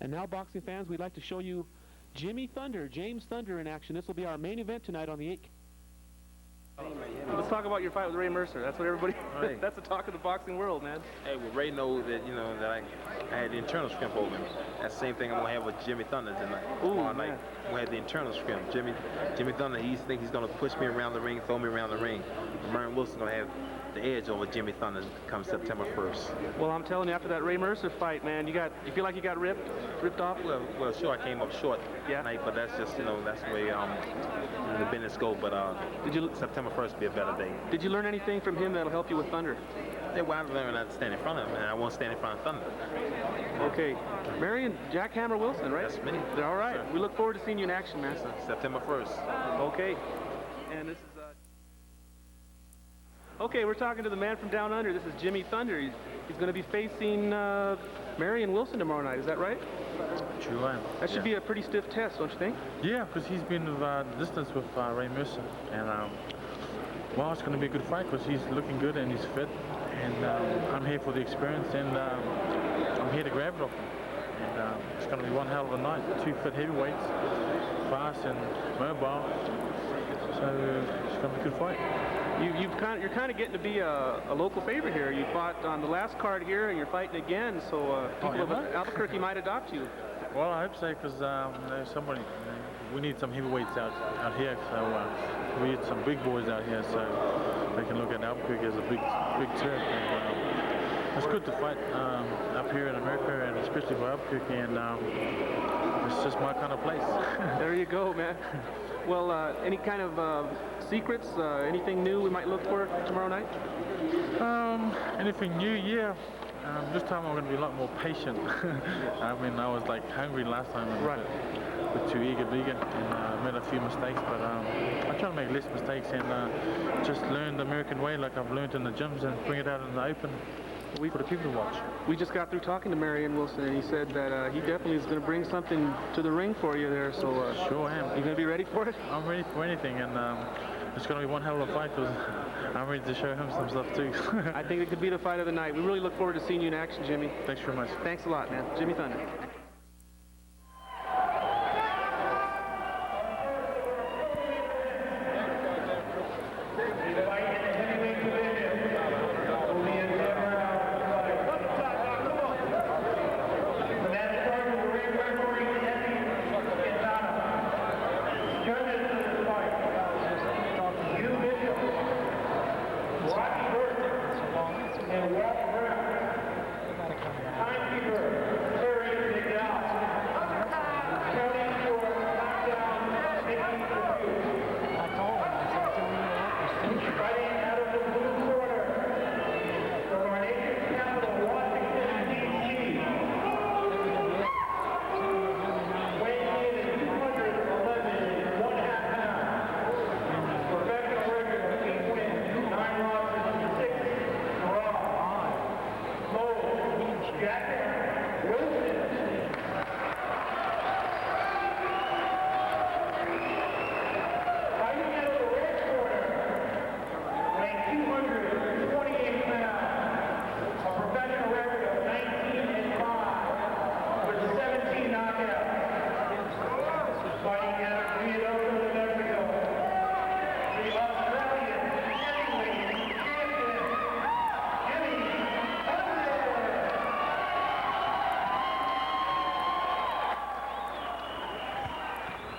And now, boxing fans, we'd like to show you James Thunder in action. This will be our main event tonight on the 8. Let's talk about your fight with Ray Mercer. That's what everybody, Right. that's the talk of the boxing world, man. Hey, well, Ray knows that, you know, that I had the internal strength over him. That's the same thing I'm going to have with Jimmy Thunder tonight. Tomorrow night, we had the internal strength. Jimmy Thunder, he thinks he's going to push me around the ring, throw me around the ring. Marion Wilson's going to have the edge over Jimmy Thunder come September 1st. Well, I'm telling you, after that Ray Mercer fight, man, you feel like you got ripped off? Well, sure, I came up short tonight, but that's just, you know, that's the way the business go. But September 1st will be a better day. Did you learn anything from him that'll help you with Thunder? Yeah, well, I learned not to stand in front of him, and I won't stand in front of Thunder. Okay, Marion Jackhammer Wilson, right? That's me. They're all right. Sure. We look forward to seeing you in action, man. September 1st. Okay, and this is okay, we're talking to the man from down under. This is Jimmy Thunder. He's going to be facing Marion Wilson tomorrow night. Is that right? True, I am. That should be a pretty stiff test, don't you think? Yeah, because he's been distance with Ray Mercer, and well, it's going to be a good fight because he's looking good and he's fit, and I'm here for the experience, and I'm here to grab it off him. And it's going to be one hell of a night. 2 fit heavyweights, fast and mobile, so it's going to be a good fight. You're kind of getting to be a local favorite here. You fought on the last card here, and you're fighting again, so people of Albuquerque might adopt you. Well, I hope so, because there's somebody. We need some heavyweights out here, so we need some big boys out here, so they can look at Albuquerque as a big turf. And it's good to fight up here in America, and especially for Albuquerque, and it's just my kind of place. There you go, man. Well, any kind of secrets, anything new we might look for tomorrow night? Anything new? Yeah. This time I'm going to be a lot more patient. I mean, I was like hungry last time and but too eager, and I made a few mistakes, but I try to make less mistakes and just learn the American way like I've learned in the gyms and bring it out in the open for the people to watch. We just got through talking to Marion Wilson, and he said that he definitely is going to bring something to the ring for you there, so sure am. You going to be ready for it? I'm ready for anything, and it's going to be one hell of a fight because I'm ready to show him some stuff too. I think it could be the fight of the night. We really look forward to seeing you in action, Jimmy. Thanks very much. Thanks a lot, man. Jimmy Thunder.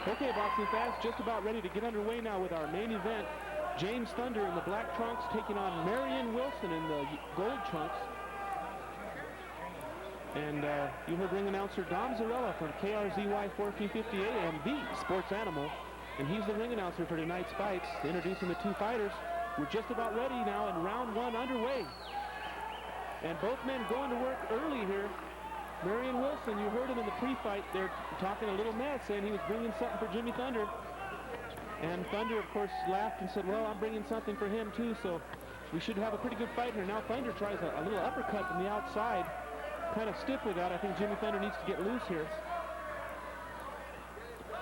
Okay, boxing fans, just about ready to get underway now with our main event. James Thunder in the black trunks taking on Marion Wilson in the gold trunks. And you heard ring announcer Dom Zarella from KRZY 1450 AM, the sports animal. And he's the ring announcer for tonight's fights, introducing the 2 fighters. We're just about ready now and round 1 underway. And both men going to work early here. Marion Wilson, you heard him in the pre-fight there talking a little mad, saying he was bringing something for Jimmy Thunder. And Thunder, of course, laughed and said, well, I'm bringing something for him, too, so we should have a pretty good fight here. Now Thunder tries a little uppercut from the outside, kind of stiff with that. I think Jimmy Thunder needs to get loose here.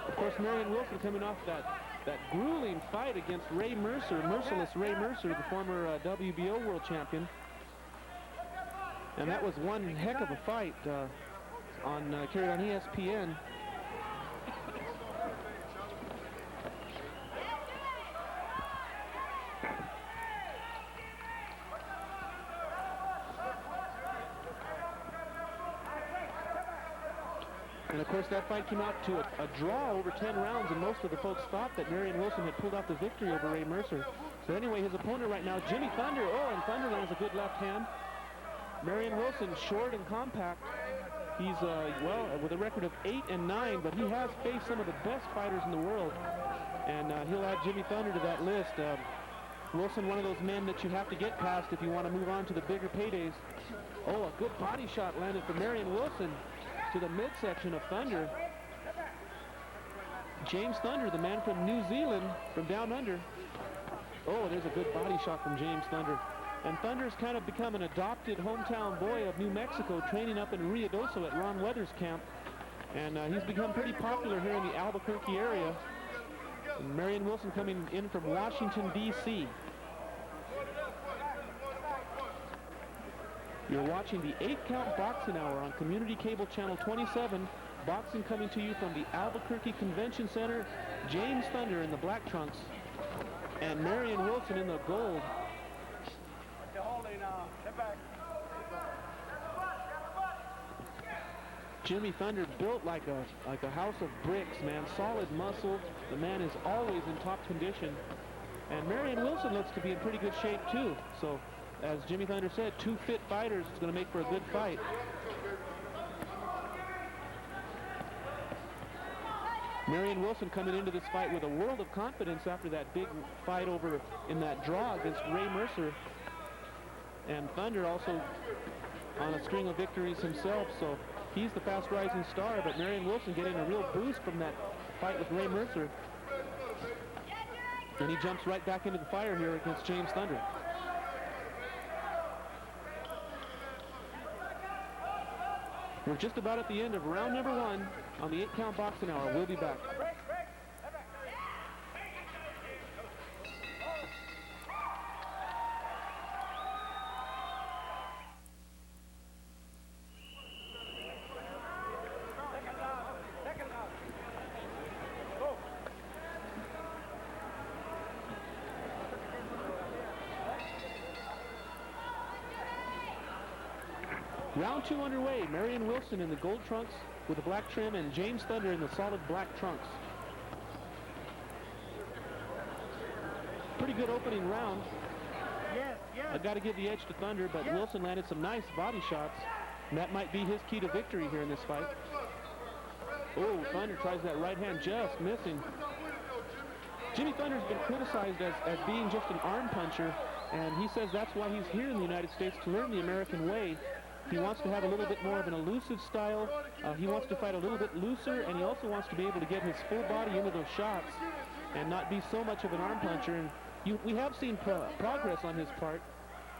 Of course, Marion Wilson coming off that grueling fight against Ray Mercer, merciless Ray Mercer, the former WBO world champion. And that was one heck of a fight. carried on ESPN. And of course, that fight came out to a draw over 10 rounds, and most of the folks thought that Marion Wilson had pulled out the victory over Ray Mercer. So anyway, his opponent right now, Jimmy Thunder. Oh, and Thunder lands a good left hand. Marion Wilson, short and compact. He's, well, with a record of 8-9, but he has faced some of the best fighters in the world. And he'll add Jimmy Thunder to that list. Wilson, one of those men that you have to get past if you want to move on to the bigger paydays. Oh, a good body shot landed for Marion Wilson to the midsection of Thunder. James Thunder, the man from New Zealand, from down under. Oh, there's a good body shot from James Thunder. And Thunder's kind of become an adopted hometown boy of New Mexico, training up in Ruidoso at Ron Weathers' camp. And he's become pretty popular here in the Albuquerque area. And Marion Wilson coming in from Washington, D.C. You're watching the 8-Count Boxing Hour on Community Cable Channel 27. Boxing coming to you from the Albuquerque Convention Center. James Thunder in the black trunks and Marion Wilson in the gold. Jimmy Thunder built like a house of bricks, man. Solid muscle. The man is always in top condition. And Marion Wilson looks to be in pretty good shape too. So, as Jimmy Thunder said, two fit fighters is going to make for a good fight. Marion Wilson coming into this fight with a world of confidence after that big fight over in that draw against Ray Mercer. And Thunder also on a string of victories himself, so he's the fast rising star, but Marion Wilson getting a real boost from that fight with Ray Mercer. And he jumps right back into the fire here against James Thunder. We're just about at the end of round number 1 on the 8-Count Boxing Hour. We'll be back. Round 2 underway. Marion Wilson in the gold trunks with the black trim and James Thunder in the solid black trunks. Pretty good opening round. I got to give the edge to Thunder, but Wilson landed some nice body shots, and that might be his key to victory here in this fight. Oh, Thunder tries that right hand, just missing. Jimmy Thunder's been criticized as being just an arm puncher, and he says that's why he's here in the United States, to learn the American way. He wants to have a little bit more of an elusive style. He wants to fight a little bit looser, and he also wants to be able to get his full body into those shots and not be so much of an arm puncher. And we have seen progress on his part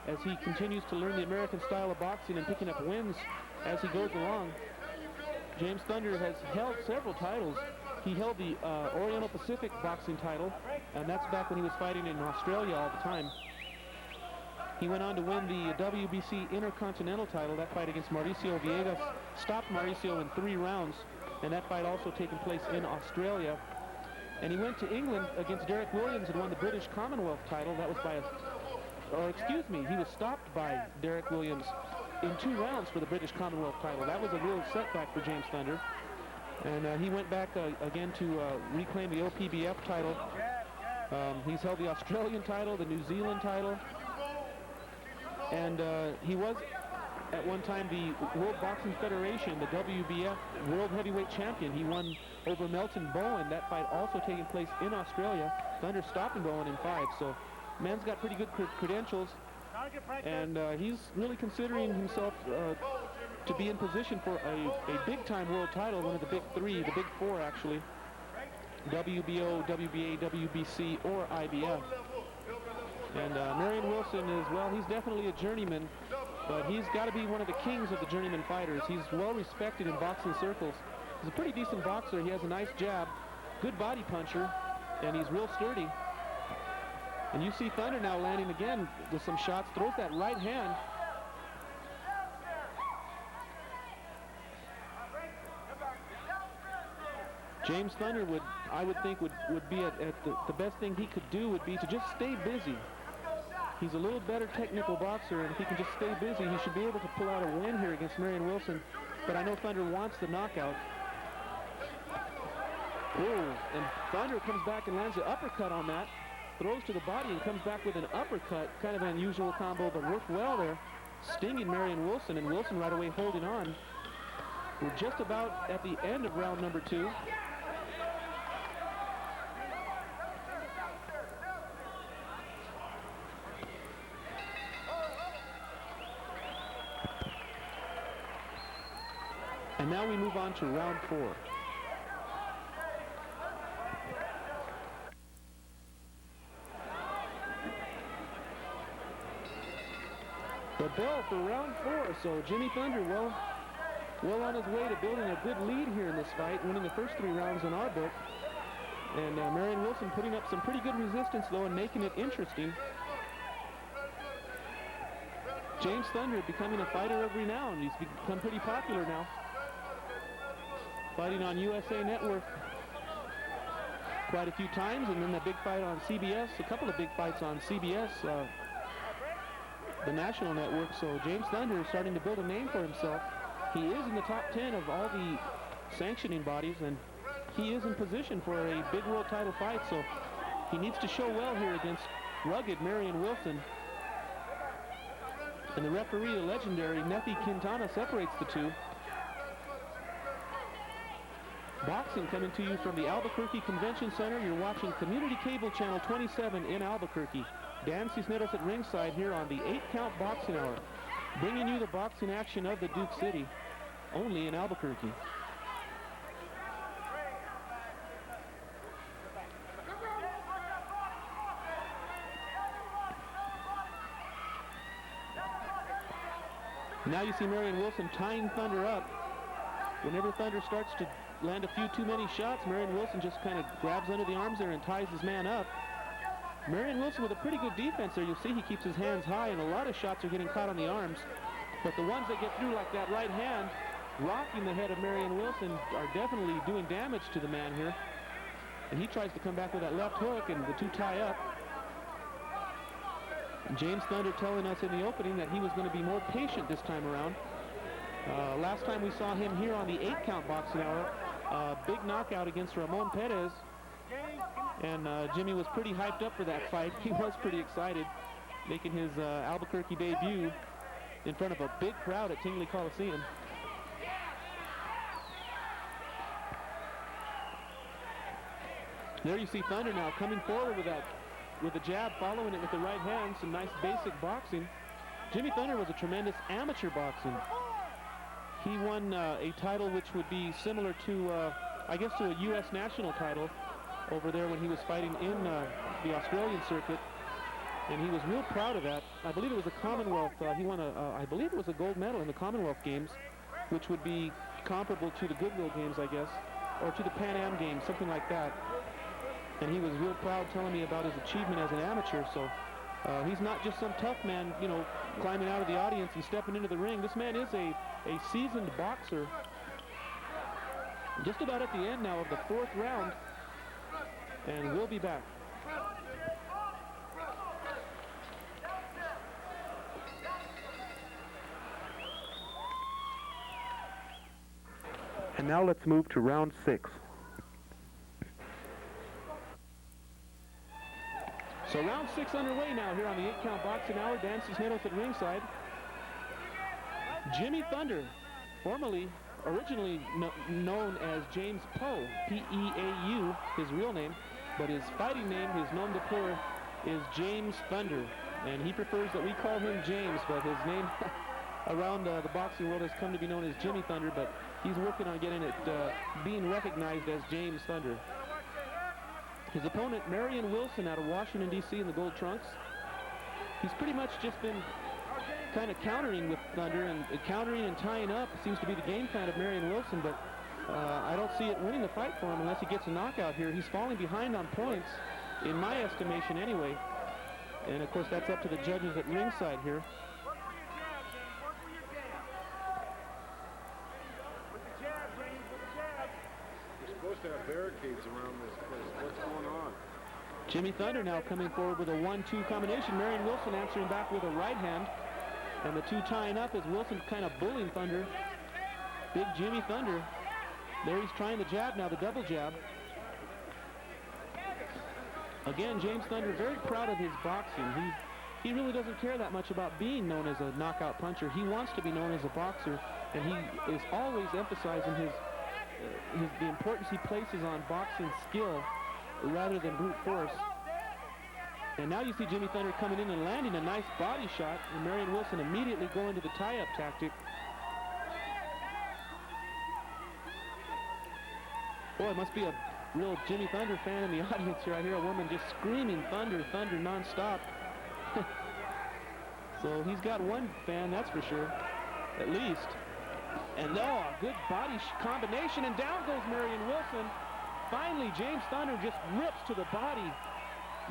as he continues to learn the American style of boxing and picking up wins as he goes along. James Thunder has held several titles. He held the Oriental Pacific boxing title, and that's back when he was fighting in Australia all the time. He went on to win the WBC Intercontinental title. That fight against Mauricio Villegas stopped Mauricio in 3 rounds, and that fight also taking place in Australia. And he went to England against Derek Williams and won the British Commonwealth title. That was he was stopped by Derek Williams in 2 rounds for the British Commonwealth title. That was a real setback for James Thunder. And he went back again to reclaim the OPBF title. He's held the Australian title, the New Zealand title. And he was, at one time, the World Boxing Federation, the WBF World Heavyweight Champion. He won over Melton Bowen. That fight also taking place in Australia. Thunder stopping Bowen in 5. So, man's got pretty good credentials. And he's really considering himself to be in position for a big-time world title, one of the big 3, the big 4, actually. WBO, WBA, WBC, or IBF. And Marion Wilson is, well, he's definitely a journeyman, but he's got to be one of the kings of the journeyman fighters. He's well respected in boxing circles. He's a pretty decent boxer. He has a nice jab, good body puncher, and he's real sturdy. And you see Thunder now landing again with some shots, throws that right hand. James Thunder I would think would be at the best thing he could do would be to just stay busy. He's a little better technical boxer, and if he can just stay busy, he should be able to pull out a win here against Marion Wilson. But I know Thunder wants the knockout. Oh, and Thunder comes back and lands an uppercut on that. Throws to the body and comes back with an uppercut. Kind of an unusual combo, but worked well there. Stinging Marion Wilson, and Wilson right away holding on. We're just about at the end of round number 2. And now we move on to round 4. The bell for round 4, so Jimmy Thunder well on his way to building a good lead here in this fight, winning the first 3 rounds in our book. And Marion Wilson putting up some pretty good resistance, though, and making it interesting. James Thunder becoming a fighter of renown. He's become pretty popular now. Fighting on USA Network quite a few times, and then the big fight on CBS, a couple of big fights on CBS, the national network. So James Thunder is starting to build a name for himself. He is in the top 10 of all the sanctioning bodies, and he is in position for a big world title fight, so he needs to show well here against rugged Marion Wilson. And the referee, the legendary Nefi Quintana, separates the two. Boxing coming to you from the Albuquerque Convention Center. You're watching Community Cable Channel 27 in Albuquerque. Dan Cisneros at ringside here on the 8-count boxing hour, bringing you the boxing action of the Duke City, only in Albuquerque. Now you see Marion Wilson tying Thunder up. Whenever Thunder starts to land a few too many shots, Marion Wilson just kind of grabs under the arms there and ties his man up. Marion Wilson with a pretty good defense there. You'll see he keeps his hands high, and a lot of shots are getting caught on the arms. But the ones that get through, like that right hand, rocking the head of Marion Wilson, are definitely doing damage to the man here. And he tries to come back with that left hook, and the two tie up. And James Thunder telling us in the opening that he was going to be more patient this time around. Last time we saw him here on the 8-count boxing hour, big knockout against Ramon Perez. And Jimmy was pretty hyped up for that fight. He was pretty excited, making his Albuquerque debut in front of a big crowd at Tingley Coliseum. There you see Thunder now coming forward with a jab, following it with the right hand. Some nice basic boxing. Jimmy Thunder was a tremendous amateur boxing. He won a title which would be similar to, I guess, to a U.S. national title over there when he was fighting in the Australian circuit, and he was real proud of that. I believe it was a Commonwealth. He won I believe it was a gold medal in the Commonwealth Games, which would be comparable to the Goodwill Games, I guess, or to the Pan Am Games, something like that. And he was real proud, telling me about his achievement as an amateur. So he's not just some tough man, you know, climbing out of the audience and stepping into the ring. This man is a seasoned boxer. Just about at the end now of the 4th round, and we'll be back. And now let's move to round 6. So round 6 underway now here on the 8-count boxing hour. Dan Cisneros at ringside. Jimmy Thunder, originally known as James Poe, P-E-A-U, his real name, but his fighting name, his nom de plume, is James Thunder, and he prefers that we call him James, but his name around the boxing world has come to be known as Jimmy Thunder, but he's working on getting it being recognized as James Thunder. His opponent, Marion Wilson, out of Washington, D.C. in the gold trunks. He's pretty much just been kind of countering with Thunder, and countering and tying up seems to be the game plan of Marion Wilson, but I don't see it winning the fight for him unless he gets a knockout here. He's falling behind on points, in my estimation anyway. And of course that's up to the judges at ringside here. You're supposed to have barricades around this place. What's going on? Jimmy Thunder now coming forward with a 1-2 combination. Marion Wilson answering back with a right hand. And the two tying up as Wilson kind of bullying Thunder. Big Jimmy Thunder. There he's trying the jab now, the double jab. Again, James Thunder very proud of his boxing. He really doesn't care that much about being known as a knockout puncher. He wants to be known as a boxer, and he is always emphasizing the importance he places on boxing skill rather than brute force. And now you see Jimmy Thunder coming in and landing a nice body shot, and Marion Wilson immediately going to the tie-up tactic. Boy, it must be a real Jimmy Thunder fan in the audience here. I hear a woman just screaming Thunder, Thunder nonstop. So he's got one fan, that's for sure, at least. And a good body combination, and down goes Marion Wilson. Finally, James Thunder just rips to the body.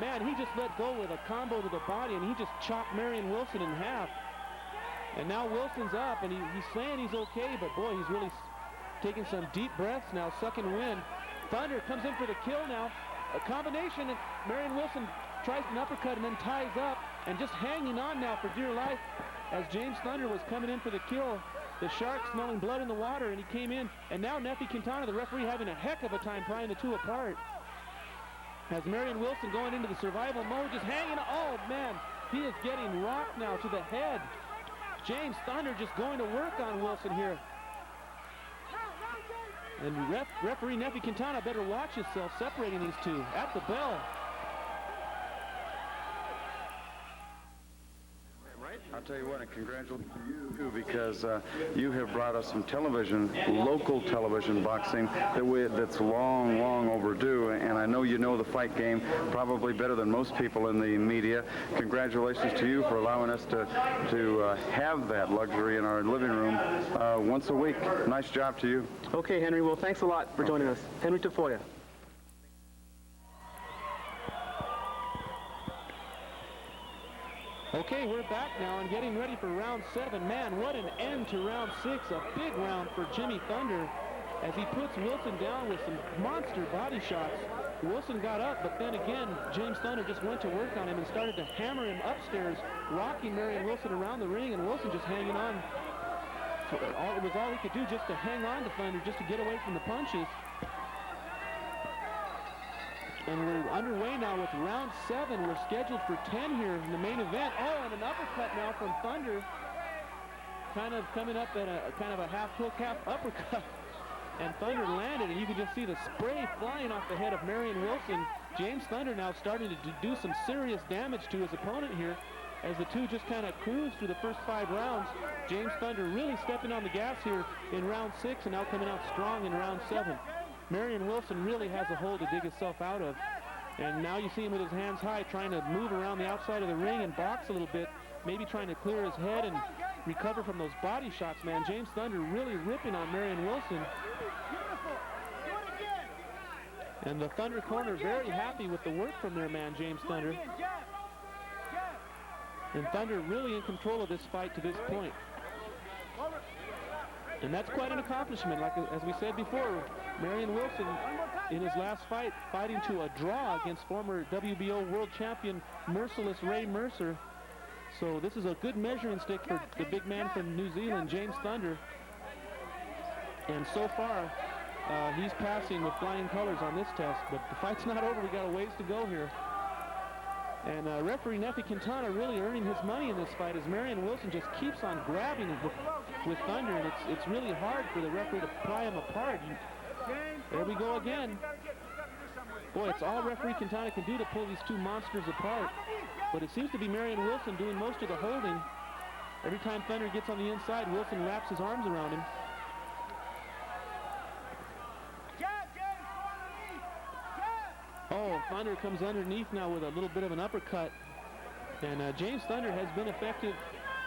Man, he just let go with a combo to the body, and he just chopped Marion Wilson in half. And now Wilson's up, and he's saying he's okay, but boy, he's really taking some deep breaths now, sucking wind. Thunder comes in for the kill now. A combination, and Marion Wilson tries an uppercut and then ties up, and just hanging on now for dear life as James Thunder was coming in for the kill. The Shark smelling blood in the water, and he came in, and now Nefi Quintana, the referee, having a heck of a time prying the two apart. As Marion Wilson going into the survival mode, just hanging. Oh, man, he is getting rocked now to the head. James Thunder just going to work on Wilson here. And referee Nefi Quintana better watch himself separating these two at the bell. I'll tell you what, and congratulations to you, because you have brought us some television, local television boxing that's long, long overdue, and I know you know the fight game probably better than most people in the media. Congratulations to you for allowing us to have that luxury in our living room once a week. Nice job to you. Okay, Henry. Well, thanks a lot for joining us. Henry Tafoya. Okay, we're back now and getting ready for round 7. Man, what an end to round 6. A big round for Jimmy Thunder as he puts Wilson down with some monster body shots. Wilson got up, but then again, James Thunder just went to work on him and started to hammer him upstairs, rocking Marion Wilson around the ring, and Wilson just hanging on. It was all he could do just to hang on to Thunder, just to get away from the punches. And we're underway now with round 7. We're scheduled for 10 here in the main event. Oh, and an uppercut now from Thunder. Kind of coming up at a kind of a half hook, half uppercut. And Thunder landed, and you can just see the spray flying off the head of Marion Wilson. James Thunder now starting to do some serious damage to his opponent here as the two just kind of cruise through the first 5 rounds. James Thunder really stepping on the gas here in round 6 and now coming out strong in round 7. Marion Wilson really has a hole to dig himself out of. And now you see him with his hands high trying to move around the outside of the ring and box a little bit, maybe trying to clear his head and recover from those body shots, man. James Thunder really ripping on Marion Wilson. And the Thunder corner very happy with the work from their man, James Thunder. And Thunder really in control of this fight to this point. And that's quite an accomplishment. Like as we said before, Marion Wilson in his last fight fighting to a draw against former WBO world champion merciless Ray Mercer. So this is a good measuring stick for the big man from New Zealand, James Thunder. And so far, he's passing with flying colors on this test, but the fight's not over. We got a ways to go here. And referee Nefi Quintana really earning his money in this fight as Marion Wilson just keeps on grabbing with Thunder, and it's really hard for the referee to pry him apart. There we go again. Boy, it's all referee Quintana can do to pull these two monsters apart. But it seems to be Marion Wilson doing most of the holding. Every time Thunder gets on the inside, Wilson wraps his arms around him. Oh, Thunder comes underneath now with a little bit of an uppercut. And James Thunder has been effective.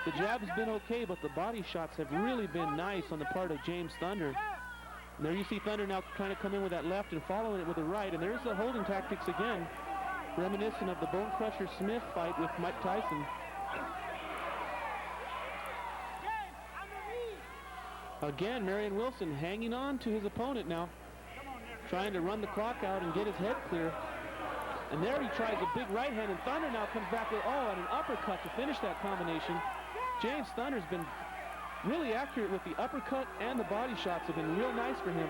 The jab has been okay, but the body shots have really been nice on the part of James Thunder. And there you see Thunder now trying to come in with that left and following it with the right. And there's the holding tactics again, reminiscent of the Bone Crusher Smith fight with Mike Tyson. Again, Marion Wilson hanging on to his opponent now. trying to run the clock out and get his head clear. And there he tries a big right hand, and Thunder now comes back with, and an uppercut to finish that combination. James Thunder's been really accurate with the uppercut, and the body shots have been real nice for him.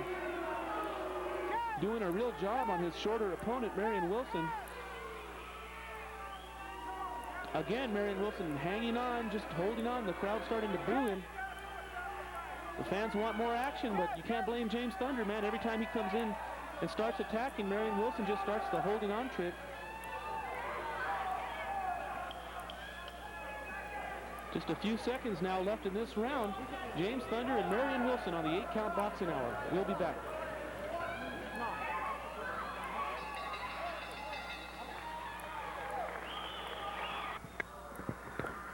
Doing a real job on his shorter opponent, Marion Wilson. Again, Marion Wilson hanging on, just holding on. The crowd starting to boo him. The fans want more action, but you can't blame James Thunder, man. Every time he comes in and starts attacking, Marion Wilson just starts the holding on trick. Just a few seconds now left in this round. James Thunder and Marion Wilson on the 8-count boxing hour. We'll be back.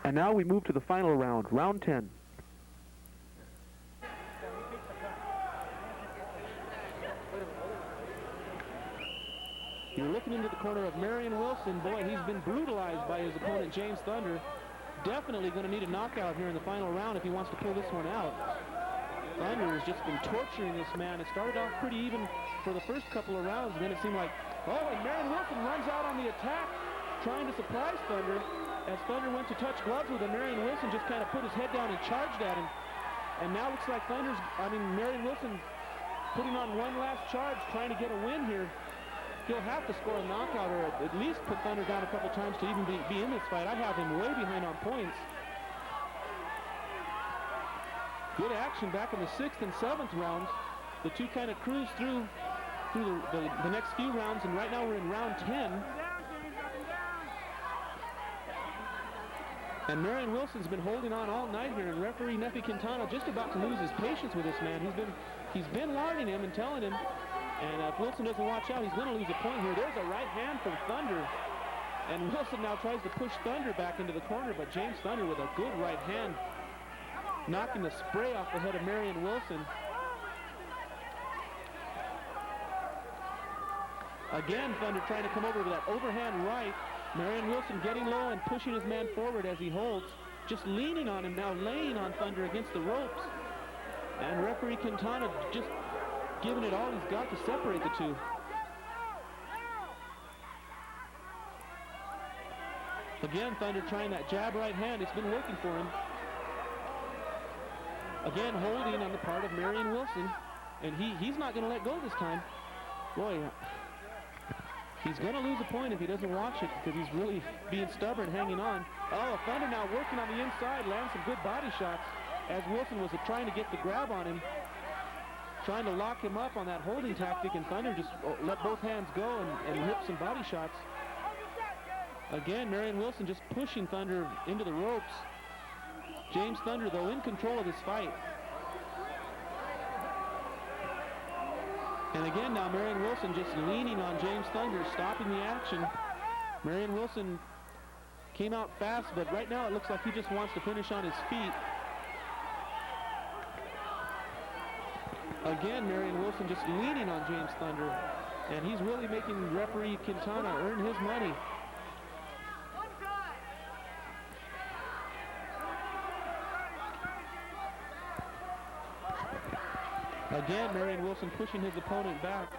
And now we move to the final round, round 10. You're looking into the corner of Marion Wilson. Boy, he's been brutalized by his opponent, James Thunder. Definitely going to need a knockout here in the final round if he wants to pull this one out. Thunder has just been torturing this man. It started off pretty even for the first couple of rounds, and then it seemed like, and Marion Wilson runs out on the attack, trying to surprise Thunder. As Thunder went to touch gloves with him, Marion Wilson just kind of put his head down and charged at him. And now looks like Marion Wilson putting on one last charge, trying to get a win here. He'll have to score a knockout or at least put Thunder down a couple times to even be in this fight. I have him way behind on points. Good action back in the 6th and 7th rounds. The two kind of cruised through the next few rounds, and right now we're in round 10. And Marion Wilson's been holding on all night here, and referee Nefi Quintana just about to lose his patience with this man. He's been warning him and telling him, and if Wilson doesn't watch out, he's going to lose a point here. There's a right hand from Thunder, and Wilson now tries to push Thunder back into the corner, but James Thunder with a good right hand, knocking the spray off the head of Marion Wilson. Again, Thunder trying to come over with that overhand right. Marion Wilson getting low and pushing his man forward as he holds, just leaning on him now, laying on Thunder against the ropes. And referee Quintana just giving it all he's got to separate the two. Again, Thunder trying that jab right hand. It's been working for him. Again, holding on the part of Marion Wilson. And he's not going to let go this time. Boy, he's going to lose a point if he doesn't watch it, because he's really being stubborn, hanging on. Thunder now working on the inside, lands some good body shots as Wilson was trying to get the grab on him, trying to lock him up on that holding tactic, and Thunder just let both hands go and rip some body shots. Again, Marion Wilson just pushing Thunder into the ropes. James Thunder, though, in control of this fight. And again now, Marion Wilson just leaning on James Thunder, stopping the action. Marion Wilson came out fast, but right now it looks like he just wants to finish on his feet. Again, Marion Wilson just leaning on James Thunder, and he's really making referee Quintana earn his money. Again, Marion Wilson pushing his opponent back.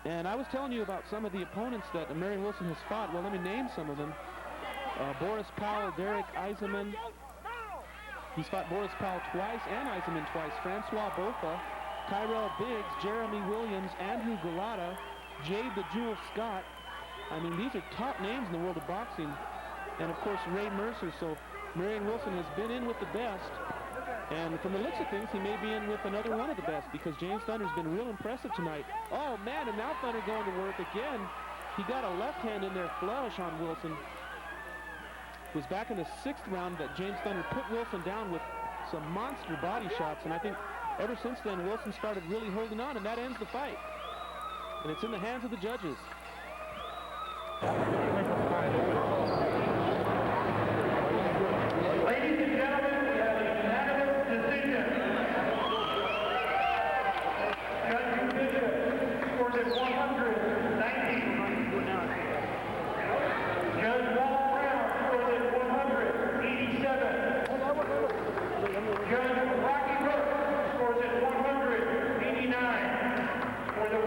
And I was telling you about some of the opponents that Marion Wilson has fought. Well, let me name some of them. Boris Powell, Derek Eisenman. He's fought Boris Powell twice and Eisenman twice. Francois Bofa, Tyrell Biggs, Jeremy Williams, Andrew Galata, Jade the Jewel Scott. I mean, these are top names in the world of boxing. And, of course, Ray Mercer. So Marion Wilson has been in with the best. And from the looks of things, he may be in with another one of the best, because James Thunder's been real impressive tonight. Oh, man, and now Thunder going to work again. He got a left hand in there flush on Wilson. It was back in the 6th round that James Thunder put Wilson down with some monster body shots, and I think ever since then, Wilson started really holding on, and that ends the fight. And it's in the hands of the judges. Ladies and gentlemen, we have a unanimous decision. Judge Bishop scores at 190. Judge Wall Brown scores at 187. Judge Rocky Brooks scores at 189. For the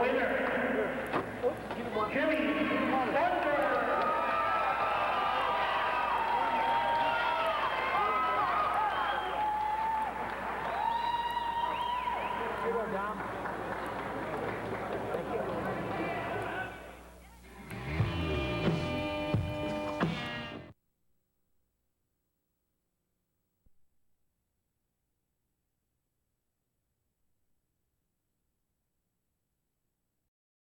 score, Dom?